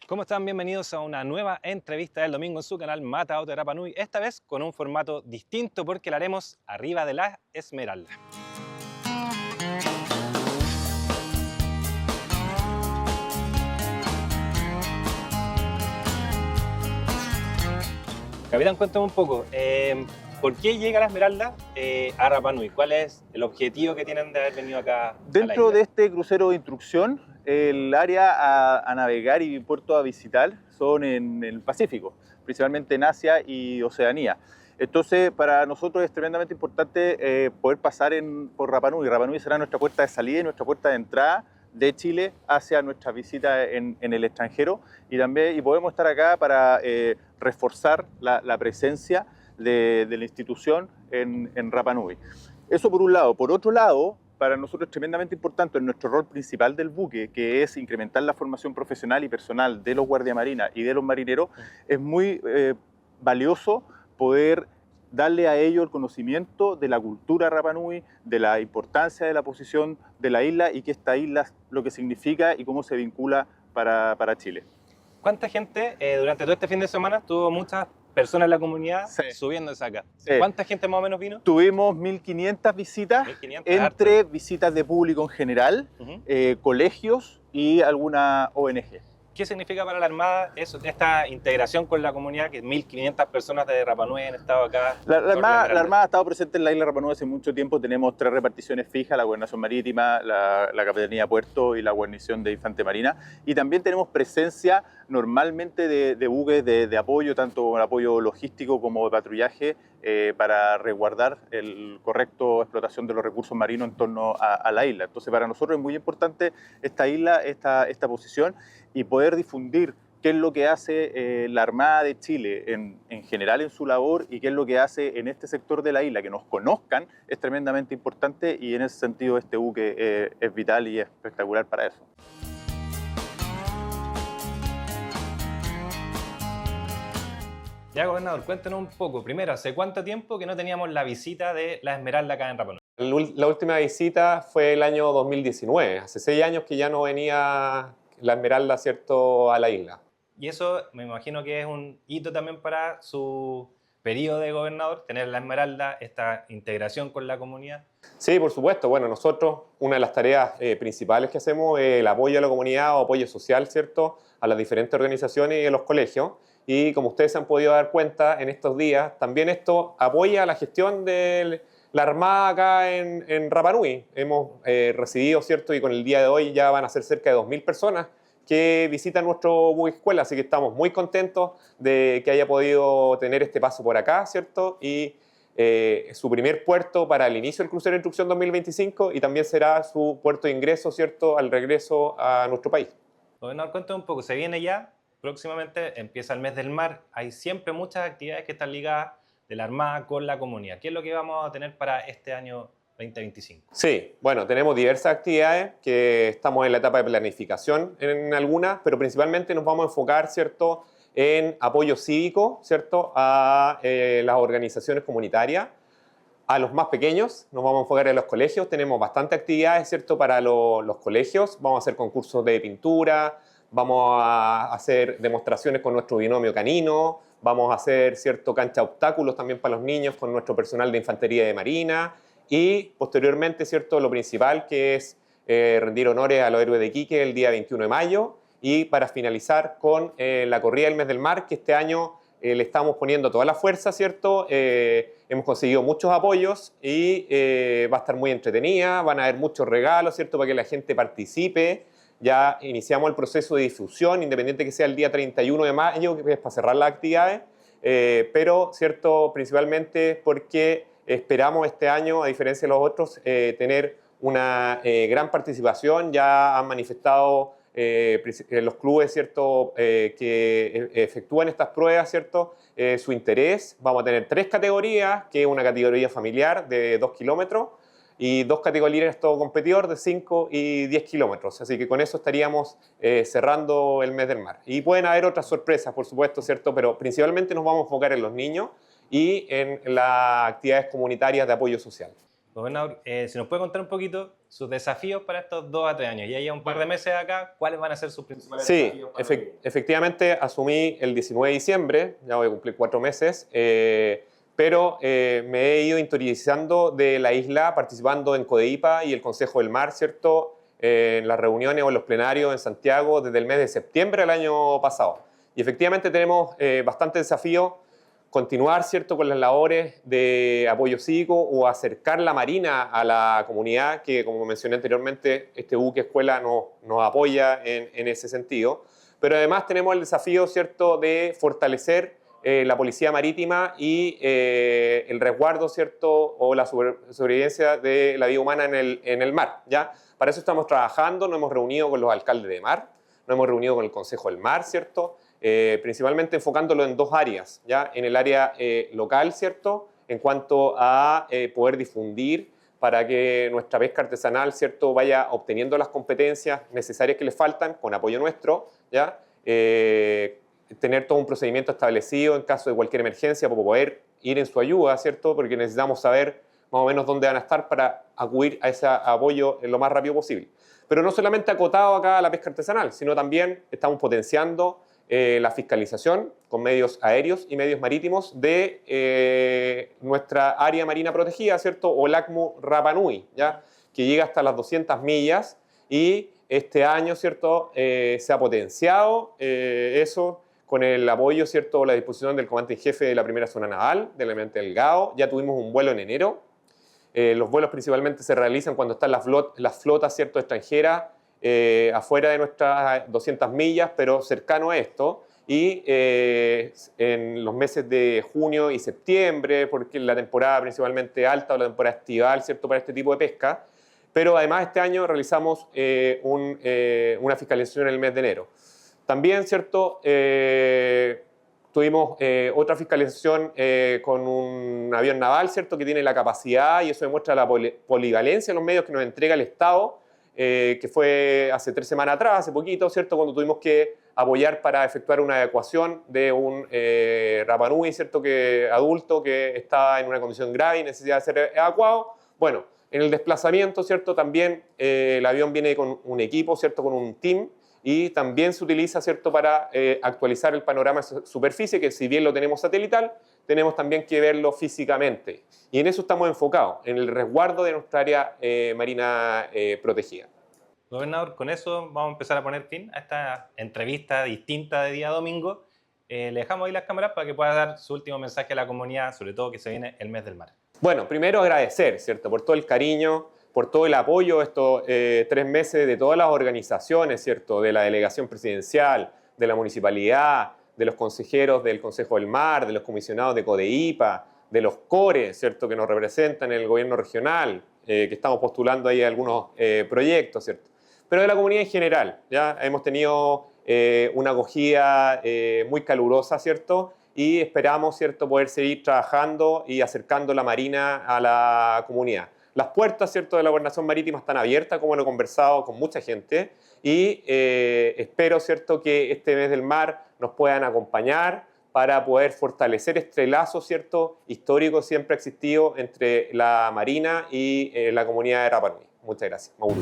¿Cómo están? Bienvenidos a una nueva entrevista del domingo en su canal Mata Auto de Rapa Nui, esta vez con un formato distinto porque la haremos arriba de la Esmeralda. Capitán, cuéntame un poco, ¿por qué llega la Esmeralda a Rapa Nui? ¿Cuál es el objetivo que tienen de haber venido acá a la Dentro isla? de este crucero de instrucción, el área a navegar y puertos a visitar son en el Pacífico, principalmente en Asia y Oceanía. Entonces, para nosotros es tremendamente importante poder pasar por Rapa Nui. Rapa Nui será nuestra puerta de salida y nuestra puerta de entrada de Chile hacia nuestras visitas en el extranjero, y podemos estar acá para reforzar la presencia de la institución en Rapa Nui. Eso por un lado. Por otro lado, para nosotros es tremendamente importante en nuestro rol principal del buque, que es incrementar la formación profesional y personal de los guardiamarinas y de los marineros. Es muy valioso poder darle a ellos el conocimiento de la cultura Rapa Nui, de la importancia de la posición de la isla y que esta isla lo que significa y cómo se vincula para Chile. ¿Cuánta gente durante todo este fin de semana tuvo muchas personas en la comunidad subiéndose acá? ¿Cuánta gente más o menos vino? Tuvimos 1.500 visitas, 1500, entre harto. visitas de público en general, colegios y alguna ONG. ¿Qué significa para la Armada esta integración con la comunidad, que 1.500 personas de Rapa Nui han estado acá? La Armada ha estado presente en la isla de Rapa Nui hace mucho tiempo. Tenemos 3 reparticiones fijas: la Gobernación Marítima, la Capitanía de Puerto y la Guarnición de Infante Marina. Y también tenemos presencia normalmente de buques de apoyo, tanto apoyo logístico como de patrullaje, para resguardar el correcto explotación de los recursos marinos en torno a la isla. Entonces, para nosotros es muy importante esta isla, esta posición, y poder difundir qué es lo que hace la Armada de Chile en general en su labor y qué es lo que hace en este sector de la isla. Que nos conozcan es tremendamente importante, y en ese sentido este buque es vital y es espectacular para eso. Ya, gobernador, cuéntenos un poco. Primero, ¿hace cuánto tiempo que no teníamos la visita de la Esmeralda acá en Rapa Nui? La última visita fue el año 2019. Hace 6 años que ya no venía la Esmeralda, ¿cierto?, a la isla. Y eso me imagino que es un hito también para su periodo de gobernador, tener la Esmeralda, esta integración con la comunidad. Sí, por supuesto. Bueno, nosotros, una de las tareas principales que hacemos es el apoyo a la comunidad o apoyo social, ¿cierto?, a las diferentes organizaciones y a los colegios. Y como ustedes se han podido dar cuenta en estos días, también esto apoya a la gestión de la Armada acá en Rapa Nui. Hemos recibido, ¿cierto?, y con el día de hoy ya van a ser cerca de 2.000 personas que visitan nuestro buque escuela, así que estamos muy contentos de que haya podido tener este paso por acá, ¿cierto? Y su primer puerto para el inicio del crucero de instrucción 2025, y también será su puerto de ingreso, ¿cierto?, al regreso a nuestro país. Gobernador, cuéntanos un poco, se viene ya, próximamente empieza el mes del mar, hay siempre muchas actividades que están ligadas de la Armada con la comunidad. ¿Qué es lo que vamos a tener para este año 2025? Sí, bueno, tenemos diversas actividades que estamos en la etapa de planificación en algunas, pero principalmente nos vamos a enfocar, ¿cierto?, en apoyo cívico, ¿cierto?, a las organizaciones comunitarias, a los más pequeños. Nos vamos a enfocar en los colegios. Tenemos bastantes actividades, ¿cierto?, para los colegios. Vamos a hacer concursos de pintura, vamos a hacer demostraciones con nuestro binomio canino, vamos a hacer, ¿cierto?, cancha de obstáculos también para los niños con nuestro personal de infantería de marina, y posteriormente, ¿cierto?, lo principal, que es rendir honores a los héroes de Iquique el día 21 de mayo, y para finalizar con la corrida del mes del mar, que este año le estamos poniendo toda la fuerza, ¿cierto? Hemos conseguido muchos apoyos y va a estar muy entretenida, van a haber muchos regalos, ¿cierto?, para que la gente participe. Ya iniciamos el proceso de difusión, independiente que sea el día 31 de mayo, que es para cerrar las actividades, pero, ¿cierto?, principalmente porque esperamos este año, a diferencia de los otros, tener una gran participación. Ya han manifestado los clubes, ¿cierto?, que efectúan estas pruebas, ¿cierto?, su interés. Vamos a tener 3 categorías, que es una categoría familiar de 2 kilómetros, y 2 categorías todo competidor de 5 y 10 kilómetros. Así que con eso estaríamos cerrando el mes del mar. Y pueden haber otras sorpresas, por supuesto, ¿cierto? Pero principalmente nos vamos a enfocar en los niños y en las actividades comunitarias de apoyo social. Gobernador, si nos puede contar un poquito sus desafíos para estos 2 a 3 años. Ya un par de meses acá, ¿cuáles van a ser sus principales desafíos? Sí, efectivamente asumí el 19 de diciembre, ya voy a cumplir 4 meses, pero me he ido interiorizando de la isla, participando en CODEIPA y el Consejo del Mar, ¿cierto? En las reuniones o en los plenarios en Santiago desde el mes de septiembre del año pasado. Y efectivamente tenemos bastante desafío continuar, ¿cierto?, con las labores de apoyo cívico o acercar la Marina a la comunidad, que como mencioné anteriormente, este buque escuela nos apoya en ese sentido. Pero además tenemos el desafío, ¿cierto?, de fortalecer la policía marítima y el resguardo, ¿cierto?, o la sobrevivencia de la vida humana en el mar, ¿ya? Para eso estamos trabajando, nos hemos reunido con los alcaldes de mar, nos hemos reunido con el Consejo del Mar, ¿cierto?, principalmente enfocándolo en 2 áreas, ¿ya? En el área local, ¿cierto?, en cuanto a poder difundir para que nuestra pesca artesanal, ¿cierto?, vaya obteniendo las competencias necesarias que le faltan con apoyo nuestro, ¿ya? Tener todo un procedimiento establecido en caso de cualquier emergencia para poder ir en su ayuda, ¿cierto?, porque necesitamos saber más o menos dónde van a estar para acudir a ese apoyo lo más rápido posible. Pero no solamente acotado acá a la pesca artesanal, sino también estamos potenciando la fiscalización con medios aéreos y medios marítimos de nuestra área marina protegida, ¿cierto? O LACMU Rapa Nui, ¿ya? Que llega hasta las 200 millas y este año, ¿cierto? Se ha potenciado eso con el apoyo, ¿cierto? La disposición del comandante en jefe de la primera zona naval, del Almirante Delgado. Ya tuvimos un vuelo en enero. Los vuelos principalmente se realizan cuando están las flotas, ¿cierto?, extranjeras afuera de nuestras 200 millas, pero cercano a esto, y en los meses de junio y septiembre, porque es la temporada principalmente alta o la temporada estival, ¿cierto?, para este tipo de pesca, pero además este año realizamos una fiscalización en el mes de enero. También, ¿cierto?, tuvimos otra fiscalización con un avión naval, ¿cierto?, que tiene la capacidad, y eso demuestra la polivalencia de los medios que nos entrega el Estado, que fue hace 3 semanas atrás, hace poquito, ¿cierto?, cuando tuvimos que apoyar para efectuar una evacuación de un Rapa Nui, ¿cierto?, adulto que estaba en una condición grave y necesitaba ser evacuado. Bueno, en el desplazamiento, ¿cierto?, también el avión viene con un equipo, ¿cierto?, con un team, y también se utiliza, ¿cierto?, para actualizar el panorama de superficie, que si bien lo tenemos satelital, tenemos también que verlo físicamente. Y en eso estamos enfocados, en el resguardo de nuestra área marina protegida. Gobernador, con eso vamos a empezar a poner fin a esta entrevista distinta de día domingo. Le dejamos ahí las cámaras para que pueda dar su último mensaje a la comunidad, sobre todo que se viene el mes del mar. Bueno, primero agradecer, ¿cierto?, por todo el cariño, por todo el apoyo estos 3 meses de todas las organizaciones, ¿cierto?, de la delegación presidencial, de la municipalidad, de los consejeros del Consejo del Mar, de los comisionados de CODEIPA, de los CORES, ¿cierto?, que nos representan en el gobierno regional, que estamos postulando ahí algunos proyectos, ¿cierto?, pero de la comunidad en general. Ya hemos tenido una acogida muy calurosa, ¿cierto?, y esperamos, ¿cierto?, poder seguir trabajando y acercando la Marina a la comunidad. Las puertas, ¿cierto?, de la Gobernación Marítima están abiertas, como lo he conversado con mucha gente, y espero, ¿cierto?, que este mes del mar nos puedan acompañar para poder fortalecer este lazo, ¿cierto?, histórico siempre ha existido entre la Marina y la comunidad de Rapa Nui. Muchas gracias. Mauro.